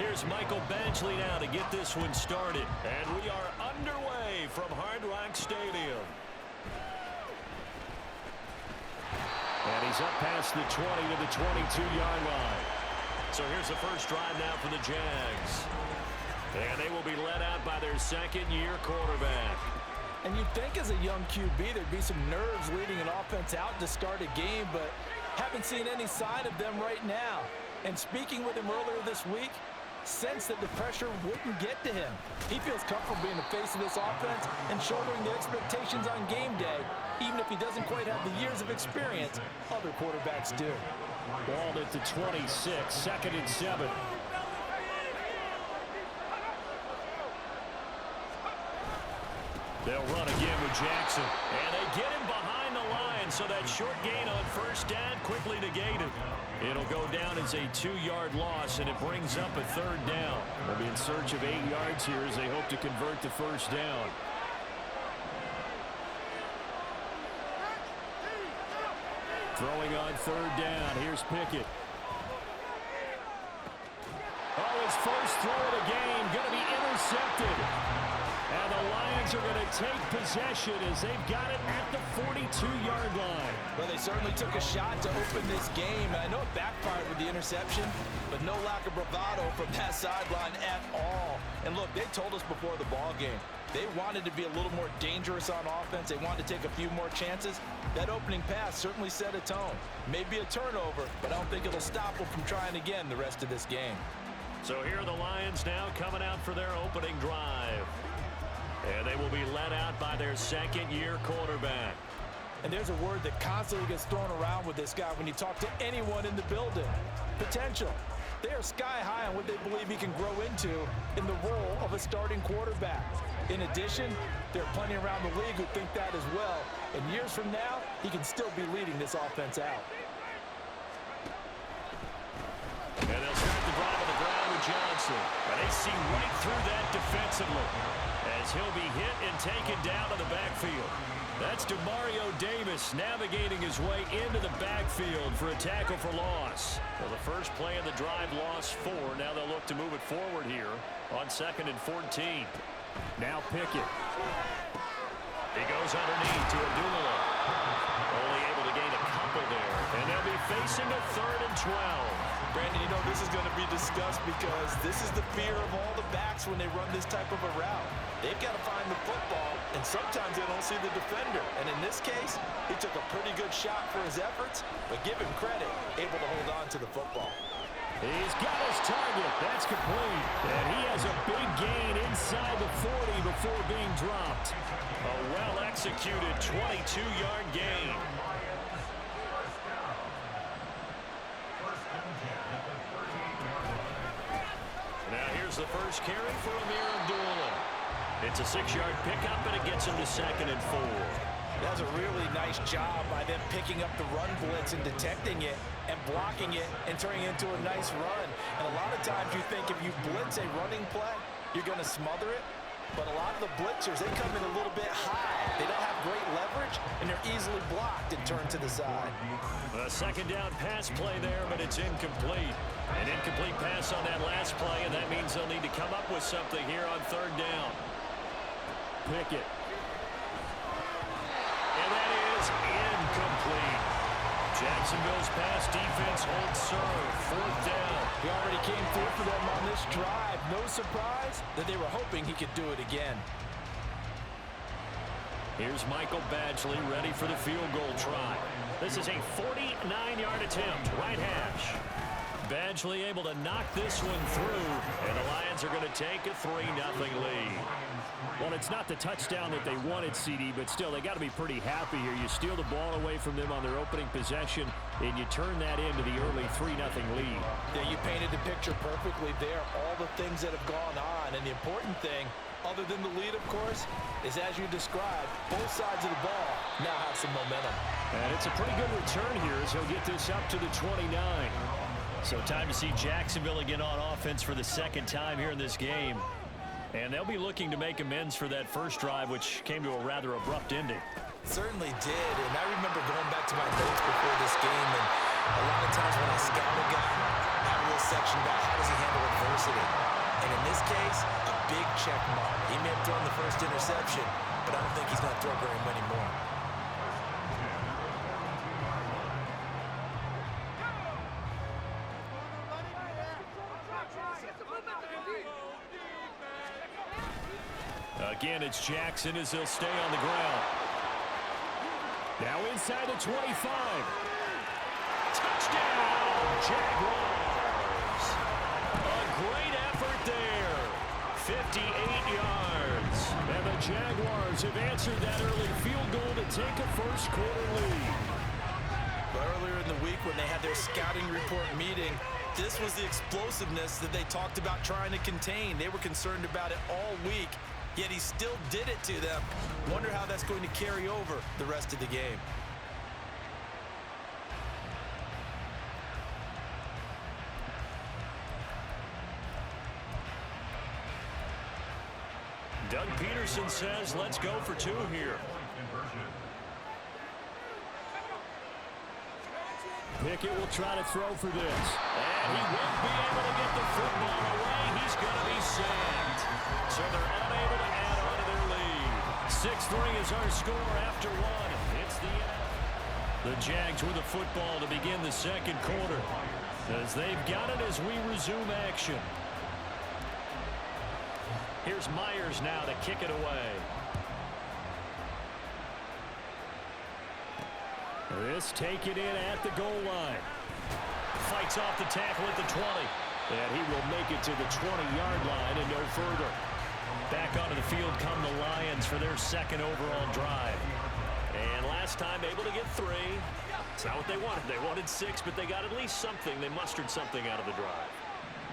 Here's Michael Badgley now to get this one started. And we are underway from Hard Rock Stadium. And he's up past the 20 to the 22-yard line. So here's the first drive now for the Jags. And they will be led out by their second-year quarterback. And you'd think as a young QB there'd be some nerves leading an offense out to start a game, but haven't seen any sign of them right now. And speaking with him earlier this week, sensed that the pressure wouldn't get to him. He feels comfortable being the face of this offense and shouldering the expectations on game day, even if he doesn't quite have the years of experience other quarterbacks do. Ball at the 26, 2nd and 7. They'll run again with Jackson. And they get him behind the line, so that short gain on first down quickly negated. It'll go down as a 2-yard loss, and it brings up a 3rd down. They'll be in search of 8 yards here as they hope to convert the first down. Throwing on 3rd down. Here's Pickett. Oh, his first throw of the game going to be intercepted. And the Lions are going to take possession as they've got it at the 42-yard line. Well, they certainly took a shot to open this game. I know it backfired with the interception, but no lack of bravado from that sideline at all. And look, they told us before the ball game, they wanted to be a little more dangerous on offense. They wanted to take a few more chances. That opening pass certainly set a tone. Maybe a turnover, but I don't think it'll stop them from trying again the rest of this game. So here are the Lions now coming out for their opening drive. And they will be led out by their second-year quarterback. And there's a word that constantly gets thrown around with this guy when you talk to anyone in the building. Potential. They are sky high on what they believe he can grow into in the role of a starting quarterback. In addition, there are plenty around the league who think that as well. And years from now, he can still be leading this offense out. And they'll start the drive on the ground with Johnson. And they see right through that defensively as he'll be hit and taken down to the backfield. That's DeMario Davis navigating his way into the backfield for a tackle for loss. Well, the first play of the drive lost 4. Now they'll look to move it forward here on 2nd and 14. Now Pickett. He goes underneath to Abdullah. Only able to gain a couple there. And they'll be facing a 3rd and 12. Brandon, you know this is going to be discussed because this is the fear of all the backs when they run this type of a route. They've got to find the football, and sometimes they don't see the defender. And in this case, he took a pretty good shot for his efforts, but give him credit, able to hold on to the football. He's got his target. That's complete. And he has a big gain inside the 40 before being dropped. A well-executed 22-yard gain. Now here's the first carry for Amir Abdullah. It's a 6-yard pickup, and it gets him to 2nd and 4. That's a really nice job by them picking up the run blitz and detecting it and blocking it and turning it into a nice run. And a lot of times you think if you blitz a running play, you're going to smother it. But a lot of the blitzers, they come in a little bit high. They don't have great leverage, and they're easily blocked and turned to the side. A 2nd down pass play there, but it's incomplete. An incomplete pass on that last play, and that means they'll need to come up with something here on 3rd down. Pickett. And that is incomplete. Jacksonville's pass defense holds serve. 4th down. He already came through for them on this drive. No surprise that they were hoping he could do it again. Here's Michael Badgley ready for the field goal try. This is a 49-yard attempt, right hash. Badgley able to knock this one through, and the Lions are going to take a 3-0 lead. Well, it's not the touchdown that they wanted, CD, but still, they got to be pretty happy here. You steal the ball away from them on their opening possession, and you turn that into the early 3-0 lead. Yeah, you painted the picture perfectly there, all the things that have gone on, and the important thing, other than the lead, of course, is as you described, both sides of the ball now have some momentum. And it's a pretty good return here as he'll get this up to the 29. So time to see Jacksonville again on offense for the 2nd time here in this game. And they'll be looking to make amends for that first drive, which came to a rather abrupt ending. Certainly did, and I remember going back to my notes before this game, and a lot of times when I scout a guy, I will this section about how does he handle adversity. And in this case, a big check mark. He may have thrown the first interception, but I don't think he's going to throw very many more. Again, it's Jackson as he'll stay on the ground. Now inside the 25. Touchdown, Jaguars. A great effort there. 58 yards. And the Jaguars have answered that early field goal to take a first-quarter lead. Earlier in the week when they had their scouting report meeting, this was the explosiveness that they talked about trying to contain. They were concerned about it all week. Yet he still did it to them. Wonder how that's going to carry over the rest of the game. Doug Peterson says, let's go for two here. Pickett will try to throw for this. And he won't be able to get the football away. He's going to be sacked. So they're unable to add on to their lead. 6-3 is our score after one. It's the Jags with the football to begin the second quarter, as they've got it as we resume action. Here's Myers now to kick it away. This taken in at the goal line. Fights off the tackle at the 20. And he will make it to the 20-yard line and no further. Back onto the field come the Lions for their second overall drive. And last time able to get 3. It's not what they wanted. They wanted 6, but they got at least something. They mustered something out of the drive.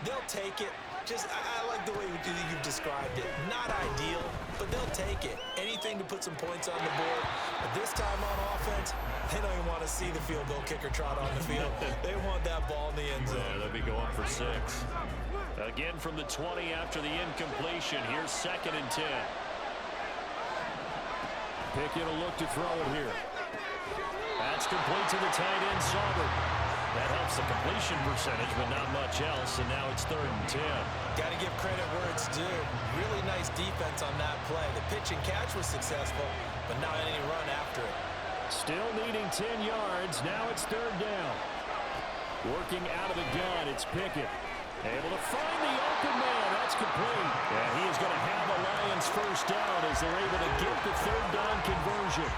They'll take it. I like the way you've described it. Not ideal, but they'll take it. Anything to put some points on the board. But this time on offense, they don't even want to see the field goal kicker trot on the field. They want that ball in the end zone. Yeah, they'll be going for 6. Again from the 20 after the incompletion. Here's 2nd and 10. Pickett will look to throw it here. That's complete to the tight end, Sauber. That helps the completion percentage, but not much else, and now it's 3rd and 10. Got to give credit where it's due. Really nice defense on that play. The pitch and catch was successful, but not any run after it. Still needing 10 yards. Now it's 3rd down. Working out of the gun, it's Pickett. Able to find the open man. That's complete. And he is going to have the Lions first down as they're able to get the 3rd down conversion.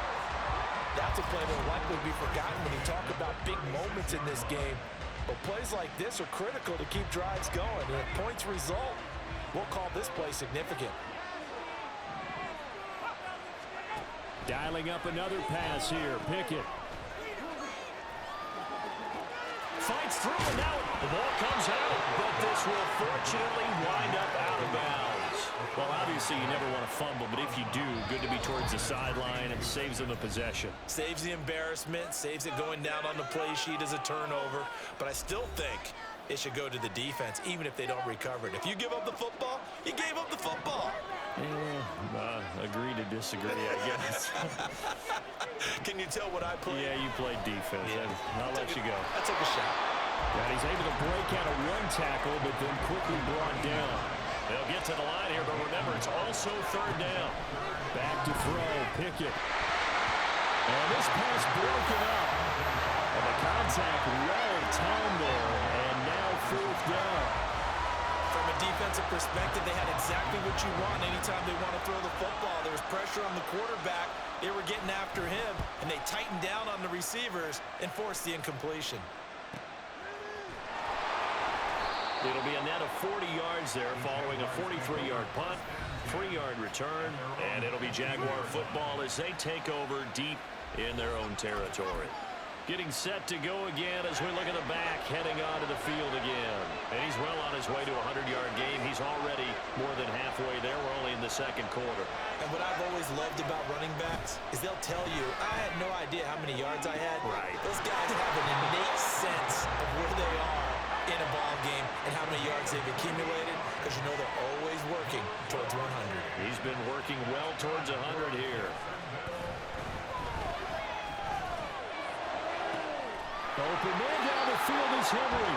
That's a play that will likely be forgotten when you talk about big moments in this game. But plays like this are critical to keep drives going. And if points result, we'll call this play significant. Dialing up another pass here. Pickett. Fights through, and now the ball comes out. But this will fortunately wind up out of bounds. Well, obviously, you never want to fumble, but if you do, good to be towards the sideline and saves them the possession. Saves the embarrassment, saves it going down on the play sheet as a turnover. But I still think it should go to the defense, even if they don't recover it. If you give up the football, you gave up the football. Agree to disagree, I guess. Can you tell what I played? Yeah, you played defense. Yeah. I'll let you go. I took a shot. And he's able to break out a run tackle, but then quickly brought down. They'll get to the line here, but remember, it's also 3rd down. Back to throw, Pickett. And this pass broken up. And the contact well timed there, and now 4th down. From a defensive perspective, they had exactly what you want anytime they want to throw the football. There was pressure on the quarterback. They were getting after him, and they tightened down on the receivers and forced the incompletion. It'll be a net of 40 yards there following a 43-yard punt, 3-yard return, and it'll be Jaguar football as they take over deep in their own territory. Getting set to go again as we look at the back, heading onto the field again. And he's well on his way to a 100-yard game. He's already more than halfway there. We're only in the second quarter. And what I've always loved about running backs is they'll tell you, I had no idea how many yards I had. Right. Those guys have an innate sense of where they are in a ball game and how many yards they've accumulated, because you know they're always working towards 100. He's been working well towards 100 here. Open man down the field is Henry.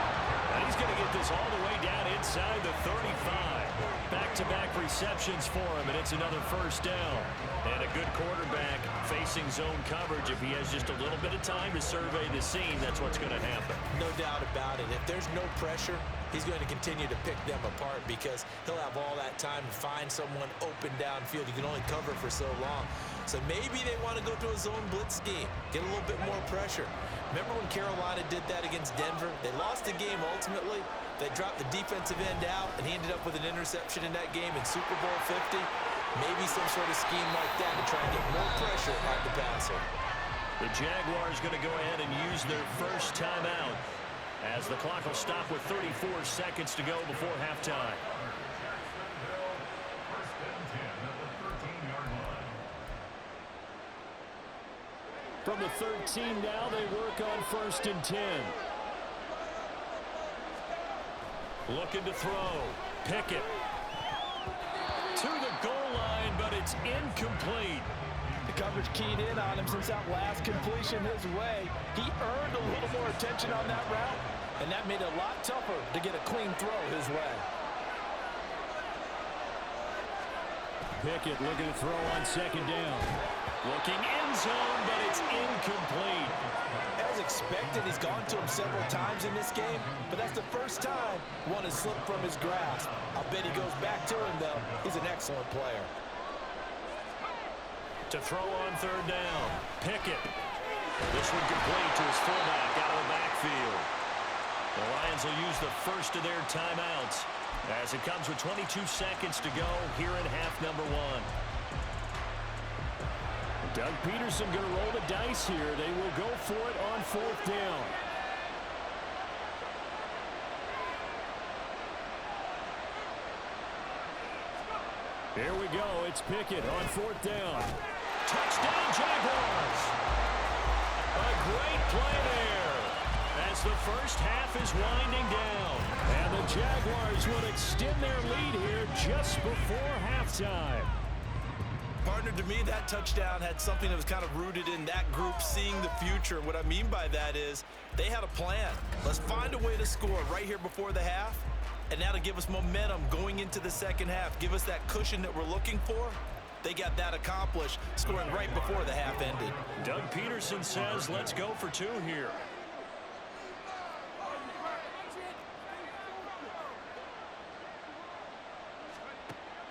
And he's going to get this all the way down inside the 35. Back-to-back receptions for him, and it's another first down. And a good quarterback facing zone coverage. If he has just a little bit of time to survey the scene, that's what's going to happen. No doubt about it. If there's no pressure, he's going to continue to pick them apart because he'll have all that time to find someone open downfield. You can only cover for so long. So maybe they want to go to a zone blitz scheme, get a little bit more pressure. Remember when Carolina did that against Denver? They lost the game ultimately. They dropped the defensive end out, and he ended up with an interception in that game in Super Bowl 50. Maybe some sort of scheme like that to try and get more pressure on the passer. The Jaguars going to go ahead and use their first timeout as the clock will stop with 34 seconds to go before halftime. From the 13 now, they work on 1st and 10. Looking to throw. Pickett. To the goal line, but it's incomplete. The coverage keyed in on him since that last completion his way. He earned a little more attention on that route, and that made it a lot tougher to get a clean throw his way. Pickett looking to throw on 2nd down. Looking end zone, but it's incomplete. As expected, he's gone to him several times in this game, but that's the first time one has slipped from his grasp. I'll bet he goes back to him, though. He's an excellent player. To throw on 3rd down. Pickett. This one complete to his fullback out of the backfield. The Lions will use the first of their timeouts as it comes with 22 seconds to go here in half number 1. Doug Peterson going to roll the dice here. They will go for it on 4th down. Here we go. It's Pickett on 4th down. Touchdown, Jaguars. A great play there as the first half is winding down. And the Jaguars will extend their lead here just before halftime. Partner, to me, that touchdown had something that was kind of rooted in that group seeing the future. What I mean by that is they had a plan. Let's find a way to score right here before the half, and that'll give us momentum going into the second half. Give us that cushion that we're looking for. They got that accomplished, scoring right before the half ended. Doug Peterson says, let's go for 2 here.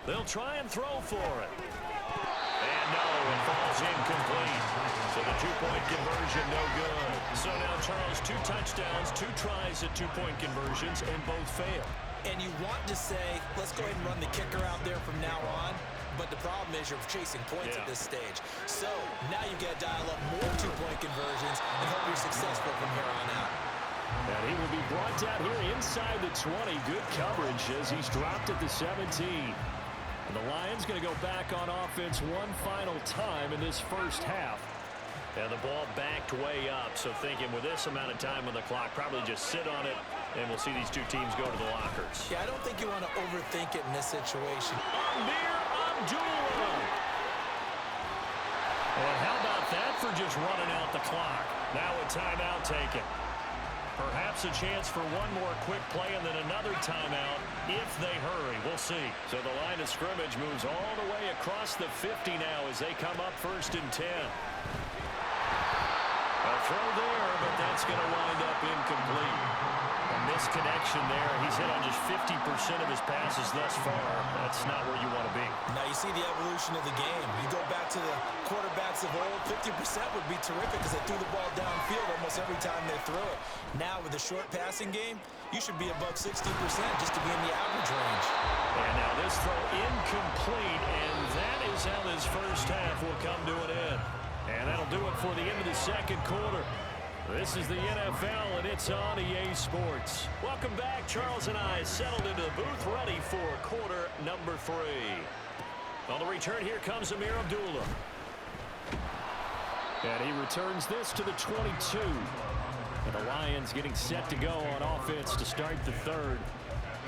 They'll try and throw for it. And no, it falls incomplete. So the 2-point conversion, no good. So now, Charles, 2 touchdowns, 2 tries at 2-point conversions, and both fail. And you want to say, let's go ahead and run the kicker out there from now on. But the problem is you're chasing points at this stage. So now you've got to dial up more 2-point conversions and hope you're successful from here on out. And he will be brought down here inside the 20. Good coverage as he's dropped at the 17. And the Lions going to go back on offense one final time in this first half. And the ball backed way up. So thinking with this amount of time on the clock, probably just sit on it, and we'll see these 2 teams go to the lockers. Yeah, I don't think you want to overthink it in this situation. Amir Abdullah. And how about that for just running out the clock? Now a timeout taken. Perhaps a chance for one more quick play and then another timeout if they hurry. We'll see. So the line of scrimmage moves all the way across the 50 now as they come up 1st and 10. A throw there, but that's going to wind up incomplete. A misconnection there. He's hit on just 50% of his passes thus far. That's not where you want to be. Now you see the evolution of the game. You go back to the quarterbacks of old, 50% would be terrific because they threw the ball downfield almost every time they throw it. Now with the short passing game, you should be above 60% just to be in the average range. And now this throw incomplete, and that is how this first half will come to an end. And that'll do it for the end of the second quarter. This is the NFL, and it's on EA Sports. Welcome back. Charles and I settled into the booth, ready for quarter number 3. On the return, here comes Amir Abdullah. And he returns this to the 22. And the Lions getting set to go on offense to start the third.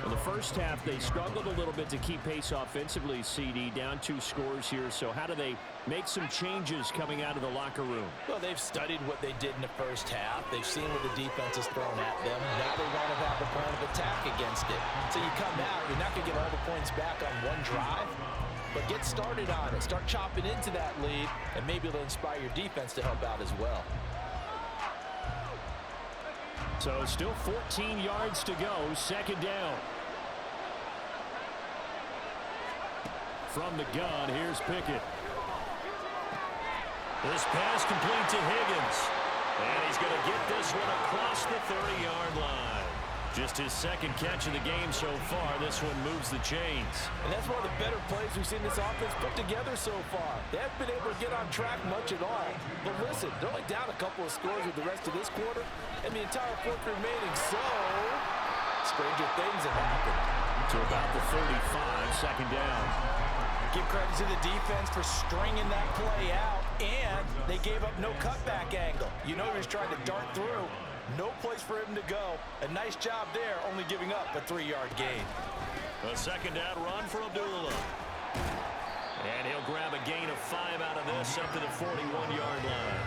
Well, the first half, they struggled a little bit to keep pace offensively, CD, down 2 scores here. So how do they make some changes coming out of the locker room? Well, they've studied what they did in the first half. They've seen what the defense has thrown at them. Now they want to have a plan of attack against it. So you come out, you're not going to get all the points back on one drive, but get started on it. Start chopping into that lead, and maybe it'll inspire your defense to help out as well. So still 14 yards to go, second down. From the gun, here's Pickett. This pass complete to Higgins. And he's going to get this one across the 30-yard line. Just his second catch of the game so far. This one moves the chains. And that's one of the better plays we've seen this offense put together so far. They haven't been able to get on track much at all. But listen, they're only down a couple of scores with the rest of this quarter, and the entire fourth remaining. So, stranger things have happened. To about the 35, second down. Give credit to the defense for stringing that play out, and they gave up no cutback angle. You know he was trying to dart through. No place for him to go. A nice job there, only giving up a 3-yard gain. A second down run for Abdullah. And he'll grab a gain of 5 out of this up to the 41-yard line.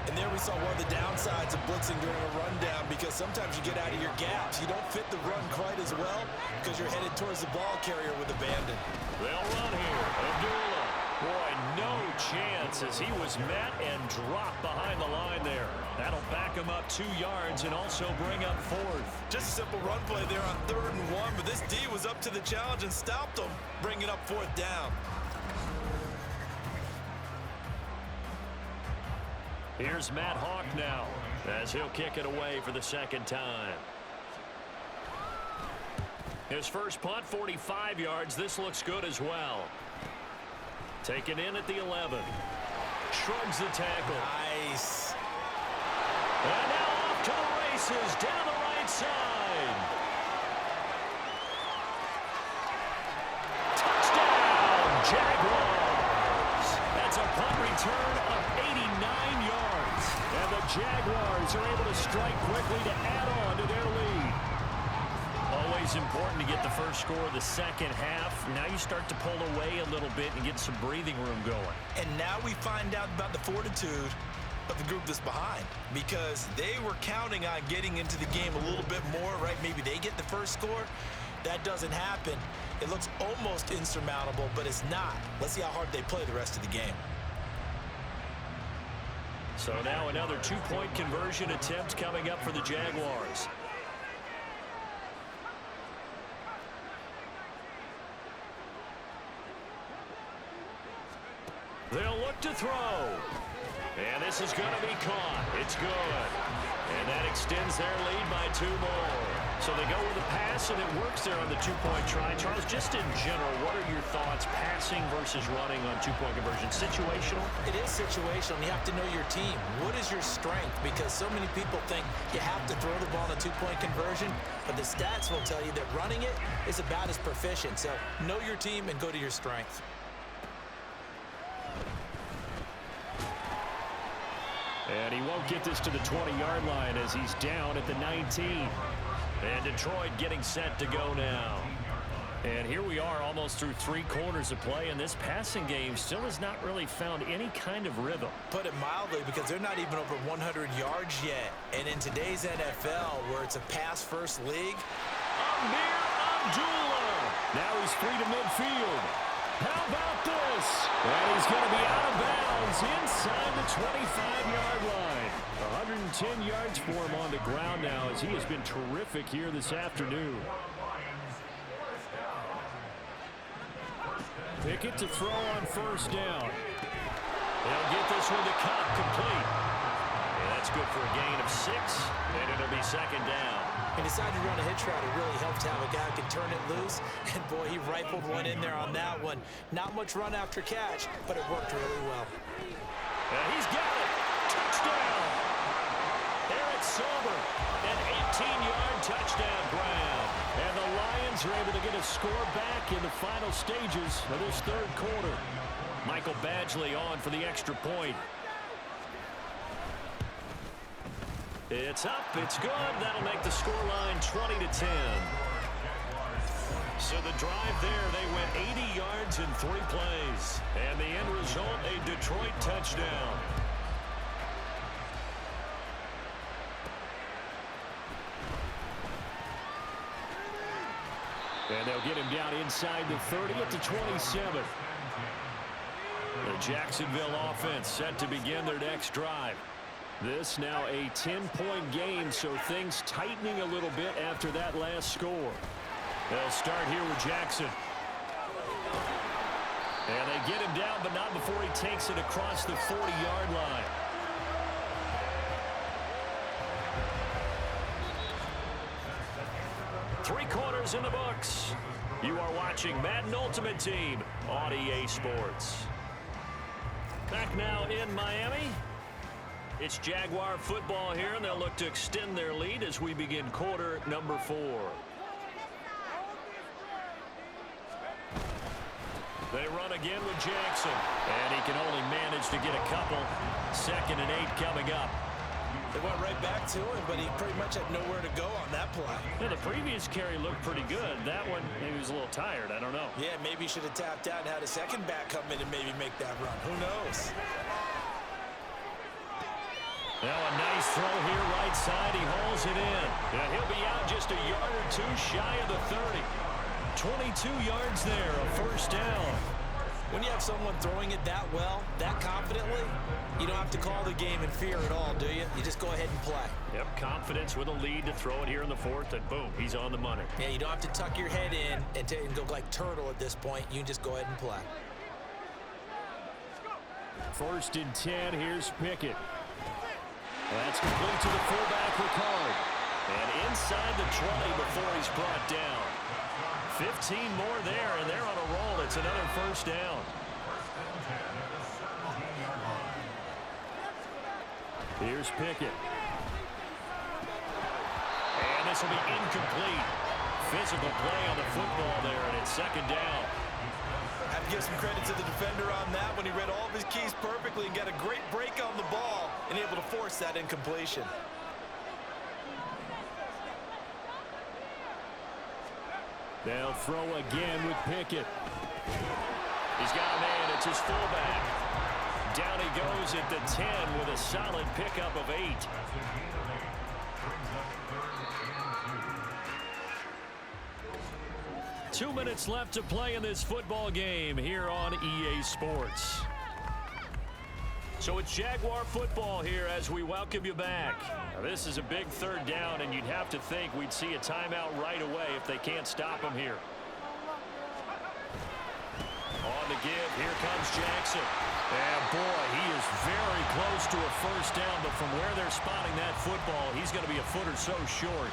And there we saw one of the downsides of blitzing during a rundown, because sometimes you get out of your gaps. You don't fit the run quite as well because you're headed towards the ball carrier with abandon. They'll run here. Abdullah. Boy, no chance as he was met and dropped behind the line there. That'll back him up 2 yards and also bring up 4th. Just a simple run play there on 3rd and 1, but this D was up to the challenge and stopped him, bringing up 4th down. Here's Matt Hawk now as he'll kick it away for the second time. His first punt, 45 yards. This looks good as well. Taken in at the 11. Shrugs the tackle. Nice. And now off to the races down the right side. Touchdown, Jaguars. That's a punt return of 89 yards. And the Jaguars are able to strike quickly to add on to their lead. Always important to get the first score of the second half. Now you start to pull away a little bit and get some breathing room going. And now we find out about the fortitude of the group that's behind, because they were counting on getting into the game a little bit more, right? Maybe they get the first score. That doesn't happen. It looks almost insurmountable, but it's not. Let's see how hard they play the rest of the game. So now another 2-point conversion attempt coming up for the Jaguars. They'll look to throw. And this is going to be caught. It's good. And that extends their lead by 2 more. So they go with a pass, and it works there on the 2-point try. Charles, just in general, what are your thoughts passing versus running on 2-point conversion? Situational? It is situational. You have to know your team. What is your strength? Because so many people think you have to throw the ball on a 2-point conversion, but the stats will tell you that running it is about as proficient. So know your team and go to your strength. And he won't get this to the 20-yard line as he's down at the 19. And Detroit getting set to go now. And here we are almost through 3 quarters of play, and this passing game still has not really found any kind of rhythm. Put it mildly, because they're not even over 100 yards yet. And in today's NFL, where it's a pass-first league. Amir Abdullah. Now he's free to midfield. How about this? And he's going to be out of bounds inside the 25-yard line. 110 yards for him on the ground now, as he has been terrific here this afternoon. Pickett to throw on first down. They'll get this one to Cup complete. And that's good for a gain of 6, and it'll be second down. He decided to run a hitch route. It really helped to have a guy who can turn it loose. And, boy, he rifled one in there on that one. Not much run after catch, but it worked really well. And he's got it. Touchdown. Eric Silver, an 18-yard touchdown grab. And the Lions are able to get a score back in the final stages of this third quarter. Michael Badgley on for the extra point. It's up, it's good. That'll make the scoreline 20-10. So the drive there, they went 80 yards in 3 plays. And the end result, a Detroit touchdown. And they'll get him down inside the 30 at the 27. The Jacksonville offense set to begin their next drive. This now a 10-point game, so things tightening a little bit after that last score. They'll start here with Jackson. And they get him down, but not before he takes it across the 40-yard line. Three quarters in the books. You are watching Madden Ultimate Team on EA Sports. Back now in Miami. It's Jaguar football here, and they'll look to extend their lead as we begin quarter number 4. They run again with Jackson, and he can only manage to get a couple. 2nd and 8 coming up. They went right back to him, but he pretty much had nowhere to go on that play. Yeah, the previous carry looked pretty good. That one, maybe he was a little tired. I don't know. Yeah, maybe he should have tapped out and had a second back come in and maybe make that run. Who knows? Now a nice throw here right side. He hauls it in. Yeah, he'll be out just a yard or 2 shy of the 30. 22 yards there, a first down. When you have someone throwing it that well, that confidently, you don't have to call the game in fear at all, do you? You just go ahead and play. Yep, confidence with a lead to throw it here in the 4th, and boom, he's on the money. Yeah, you don't have to tuck your head in and go like turtle at this point. You can just go ahead and play. 1st and 10, here's Pickett. That's complete to the fullback, Ricard. And inside the 20 before he's brought down. 15 more there, and they're on a roll. It's another first down. Here's Pickett. And this will be incomplete. Physical play on the football there, and it's 2nd down. Have to give some credit to the defender on that when he read all of his keys perfectly and got a great break on the ball and able to force that incompletion. They'll throw again with Pickett. He's got a man. It's his fullback. Down he goes at the 10 with a solid pickup of 8. Two minutes left to play in this football game here on EA Sports. So it's Jaguar football here as we welcome you back. Now this is a big 3rd down, and you'd have to think we'd see a timeout right away if they can't stop him here. On the give, here comes Jackson. And boy, he is very close to a first down, but from where they're spotting that football, he's going to be a foot or so short.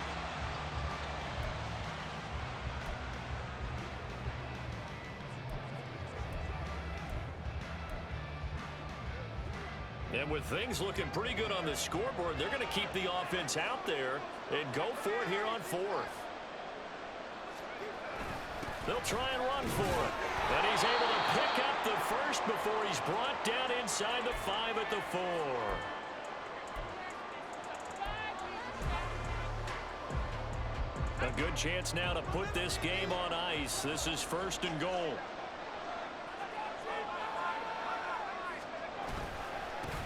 And with things looking pretty good on the scoreboard, they're going to keep the offense out there and go for it here on 4th. They'll try and run for it. And he's able to pick up the first before he's brought down inside the 5 at the 4. A good chance now to put this game on ice. This is 1st and goal.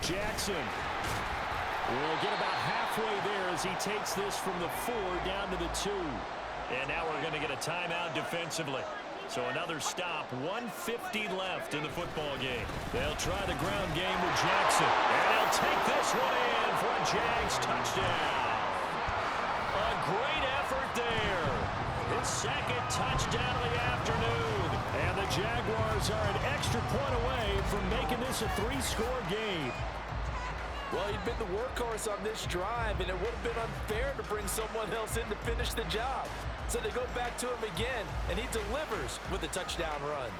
Jackson will get about halfway there as he takes this from the 4 down to the 2. And now we're going to get a timeout defensively. So another stop, 1:50 left in the football game. They'll try the ground game with Jackson. And they'll take this one in for a Jags touchdown. A great effort there. His 2nd touchdown of the afternoon. And the Jaguars are an extra point away from making this a 3-score game. Well, he'd been the workhorse on this drive, and it would have been unfair to bring someone else in to finish the job. So they go back to him again, and he delivers with a touchdown run.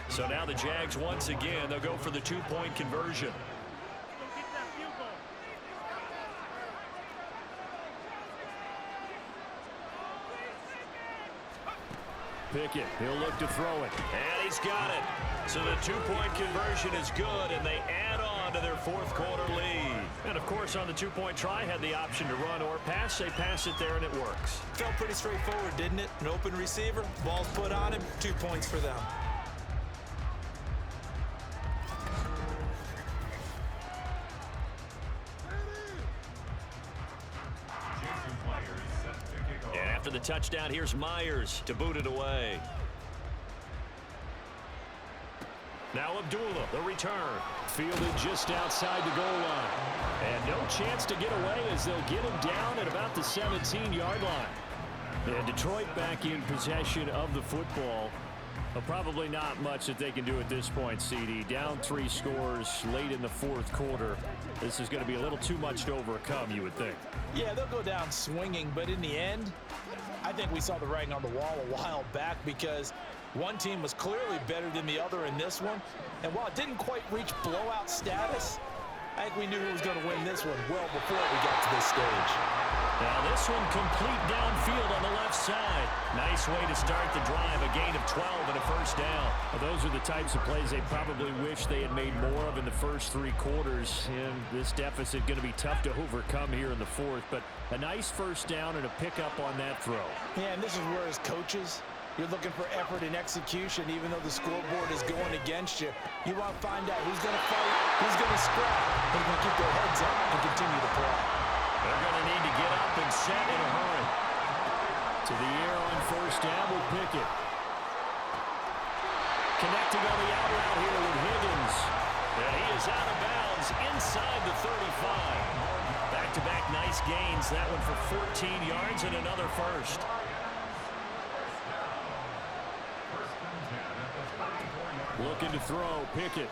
So now the Jags once again, they'll go for the 2-point conversion. Pickett, he'll look to throw it. And he's got it. So the two-point conversion is good, and they add on to their fourth quarter lead. And, of course, on the two-point try, had the option to run or pass. They pass it there, and it works. Felt pretty straightforward, didn't it? An open receiver, ball's put on him, 2 points for them. And after the touchdown, here's Myers to boot it away. Now Abdullah, the return. Fielded just outside the goal line. And no chance to get away as they'll get him down at about the 17-yard line. And Detroit back in possession of the football. Probably not much that they can do at this point, CD. Down 3 scores late in the fourth quarter. This is going to be a little too much to overcome, you would think. Yeah, they'll go down swinging, but in the end, I think we saw the writing on the wall a while back because one team was clearly better than the other in this one. And while it didn't quite reach blowout status, I think we knew who was going to win this one well before we got to this stage. Now this one complete downfield on the left side. Nice way to start the drive. A gain of 12 and a first down. Well, those are the types of plays they probably wish they had made more of in the first 3 quarters. And this deficit going to be tough to overcome here in the fourth. But a nice first down and a pickup on that throw. Yeah, and this is where as coaches, you're looking for effort and execution even though the scoreboard is going against you. You want to find out who's going to fight, who's going to scrap, who's going to keep their heads up and continue to play. They're going to need to get up and set in a hurry. To the air on first down with Pickett. Connecting on the out route here with Higgins. And he is out of bounds inside the 35. Back-to-back nice gains. That one for 14 yards and another first. Looking to throw, Pickett.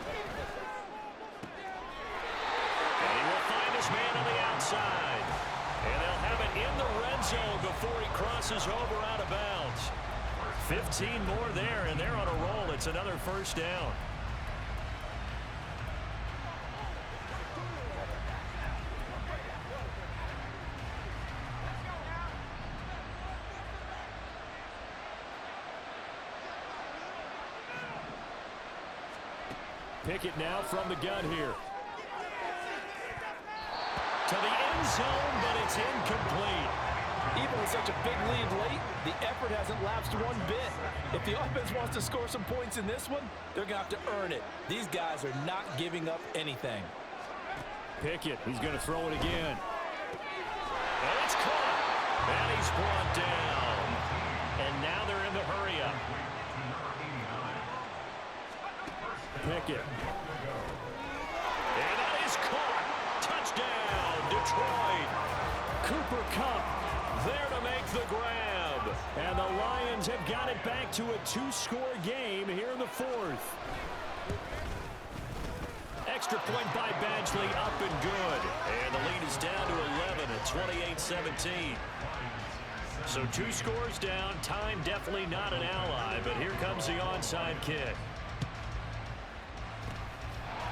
And he will find his man on the outside. And they'll have it in the red zone before he crosses over out of bounds. 15 more there, and they're on a roll. It's another first down. Pickett now from the gun here. To the end zone, but it's incomplete. Even with such a big lead late, the effort hasn't lapsed one bit. If the offense wants to score some points in this one, they're going to have to earn it. These guys are not giving up anything. Pickett, he's going to throw it again. And it's caught. And he's brought down. And now they're in the hurry up. Pickett. And that is caught. Touchdown, Detroit. Cooper Kupp there to make the grab. And the Lions have got it back to a 2-score game here in the fourth. Extra point by Badgley, up and good. And the lead is down to 11 at 28-17. So 2 scores down. Time definitely not an ally, but here comes the onside kick.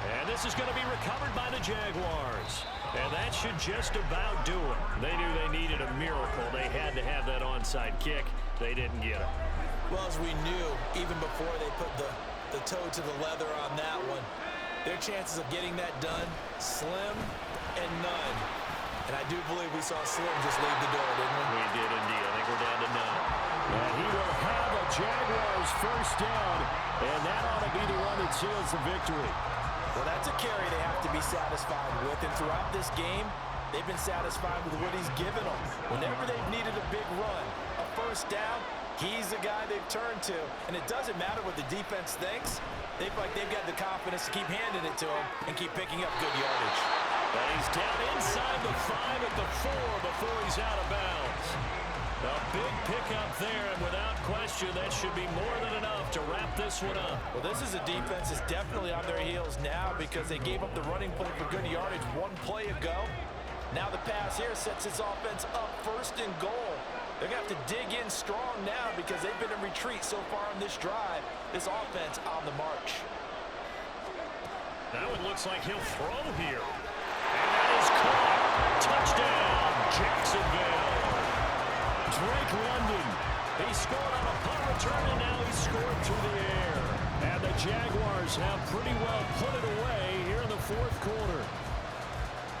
And this is going to be recovered by the Jaguars. And that should just about do it. They knew they needed a miracle. They had to have that onside kick. They didn't get it. Well, as we knew, even before they put the toe to the leather on that one, their chances of getting that done, slim and none. And I do believe we saw Slim just leave the door, didn't we? We did indeed. I think we're down to none. And he will have a Jaguars first down. And that ought to be the one that seals the victory. Well, that's a carry they have to be satisfied with. And throughout this game, they've been satisfied with what he's given them. Whenever they've needed a big run, a first down, he's the guy they've turned to. And it doesn't matter what the defense thinks. They feel like they've got the confidence to keep handing it to him and keep picking up good yardage. And he's down inside the 5 at the 4 before he's out of bounds. A big pickup there, and without question, that should be more than enough to wrap this one up. Well, this is a defense that's definitely on their heels now because they gave up the running play for good yardage one play ago. Now the pass here sets this offense up first and goal. They're going to have to dig in strong now because they've been in retreat so far on this drive. This offense on the march. Now it looks like he'll throw here. And that is caught. Touchdown, Jacksonville. Drake London. He scored on a punt return, and scored through the air. And the Jaguars have pretty well put it away here in the fourth quarter.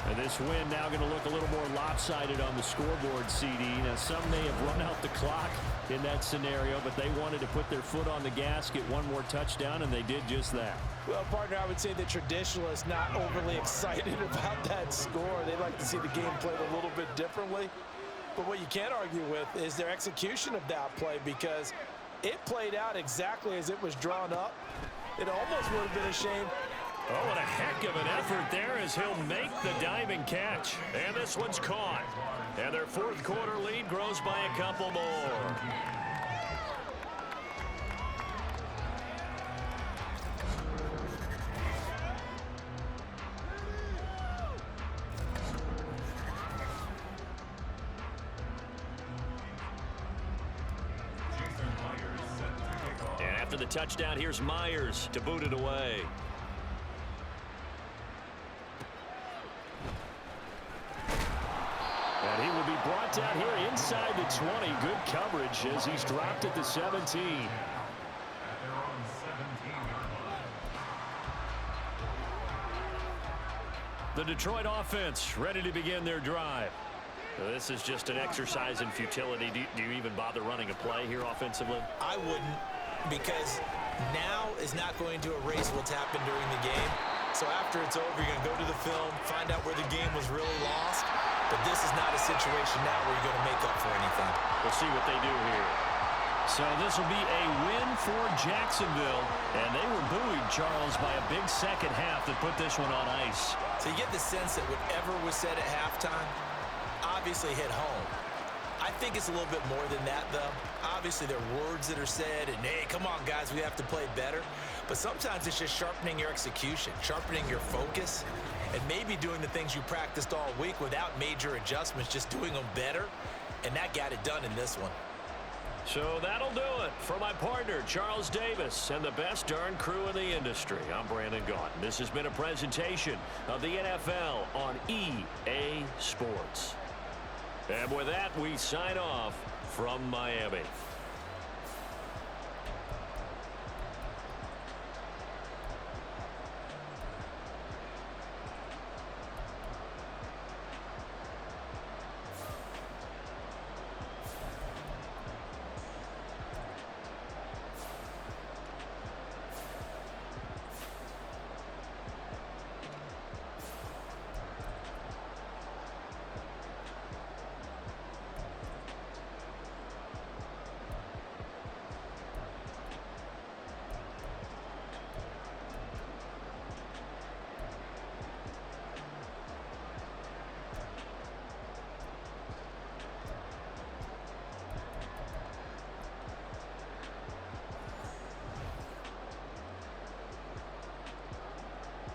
And this win now going to look a little more lopsided on the scoreboard, CD. Now, some may have run out the clock in that scenario, but they wanted to put their foot on the gas, get one more touchdown, and they did just that. Well, partner, I would say the traditionalists not overly excited about that score. They like to see the game played a little bit differently. But what you can't argue with is their execution of that play, because it played out exactly as it was drawn up. It almost would have been a shame. Oh, what a heck of an effort there as he'll make the diving catch. And this one's caught. And their fourth quarter lead grows by a couple more. And after the touchdown, here's Myers to boot it away. And he will be brought down here inside the 20. Good coverage as he's dropped at the 17. The Detroit offense ready to begin their drive. This is just an exercise in futility. Do you even bother running a play here offensively? I wouldn't, because now is not going to erase what's happened during the game. So after it's over, you're going to go to the film, find out where the game was really lost. But this is not a situation now where you're going to make up for anything. We'll see what they do here. So this will be a win for Jacksonville. And they were buoyed, Charles, by a big second half that put this one on ice. So you get the sense that whatever was said at halftime obviously hit home. I think it's a little bit more than that, though. Obviously, there are words that are said, and, hey, come on, guys, we have to play better. But sometimes it's just sharpening your execution, sharpening your focus, and maybe doing the things you practiced all week without major adjustments, just doing them better, and that got it done in this one. So that'll do it for my partner, Charles Davis, and the best darn crew in the industry. I'm Brandon Gaughan. This has been a presentation of the NFL on EA Sports. And with that, we sign off from Miami.